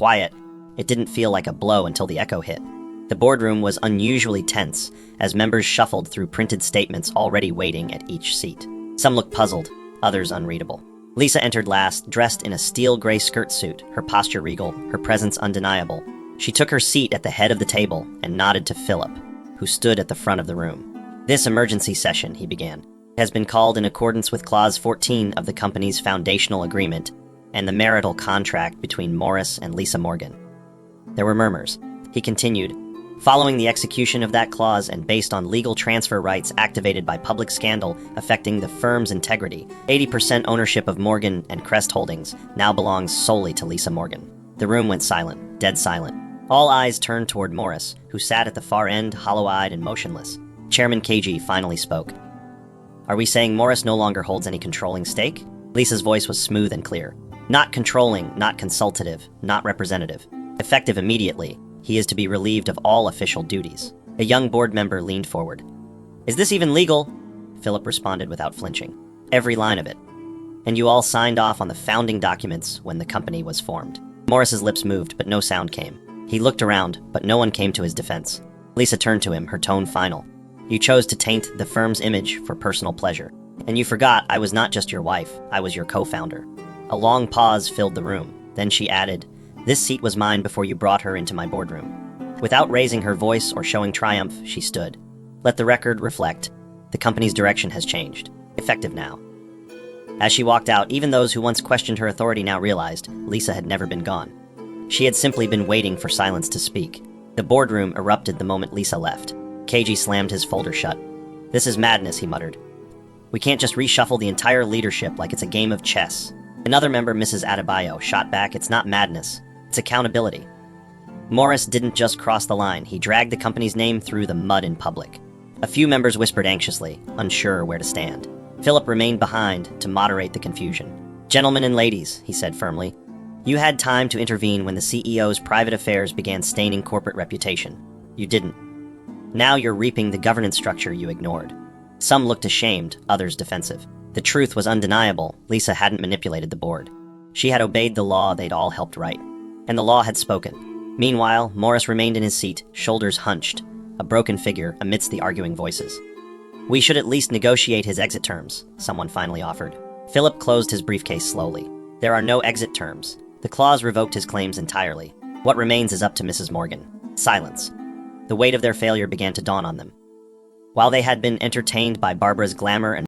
Quiet. It didn't feel like a blow until the echo hit. The boardroom was unusually tense as members shuffled through printed statements already waiting at each seat. Some looked puzzled, others unreadable. Lisa entered last, dressed in a steel gray skirt suit, her posture regal, her presence undeniable. She took her seat at the head of the table and nodded to Philip, who stood at the front of the room. "This emergency session," he began, "has been called in accordance with Clause 14 of the company's foundational agreement and the marital contract between Morris and Lisa Morgan." There were murmurs. He continued, "Following the execution of that clause and based on legal transfer rights activated by public scandal affecting the firm's integrity, 80% ownership of Morgan and Crest Holdings now belongs solely to Lisa Morgan." The room went silent, dead silent. All eyes turned toward Morris, who sat at the far end, hollow-eyed and motionless. Chairman KG finally spoke. "Are we saying Morris no longer holds any controlling stake?" Lisa's voice was smooth and clear. "Not controlling, not consultative, not representative. Effective immediately, he is to be relieved of all official duties." A young board member leaned forward. "Is this even legal?" Philip responded without flinching. "Every line of it. And you all signed off on the founding documents when the company was formed." Morris's lips moved, but no sound came. He looked around, but no one came to his defense. Lisa turned to him, her tone final. "You chose to taint the firm's image for personal pleasure. And you forgot I was not just your wife, I was your co-founder." A long pause filled the room. Then she added, "This seat was mine before you brought her into my boardroom." Without raising her voice or showing triumph, she stood. "Let the record reflect. The company's direction has changed. Effective now." As she walked out, even those who once questioned her authority now realized Lisa had never been gone. She had simply been waiting for silence to speak. The boardroom erupted the moment Lisa left. KG slammed his folder shut. "This is madness," he muttered. "We can't just reshuffle the entire leadership like it's a game of chess." Another member, Mrs. Adebayo, shot back, "It's not madness. It's accountability." Morris didn't just cross the line, he dragged the company's name through the mud in public. A few members whispered anxiously, unsure where to stand. Philip remained behind to moderate the confusion. "Gentlemen and ladies," he said firmly, "you had time to intervene when the CEO's private affairs began staining corporate reputation. You didn't. Now you're reaping the governance structure you ignored." Some looked ashamed, others defensive. The truth was undeniable. Lisa hadn't manipulated the board. She had obeyed the law they'd all helped write. And the law had spoken. Meanwhile, Morris remained in his seat, shoulders hunched, a broken figure amidst the arguing voices. "We should at least negotiate his exit terms," someone finally offered. Philip closed his briefcase slowly. "There are no exit terms. The clause revoked his claims entirely. What remains is up to Mrs. Morgan." Silence. The weight of their failure began to dawn on them. While they had been entertained by Barbara's glamour and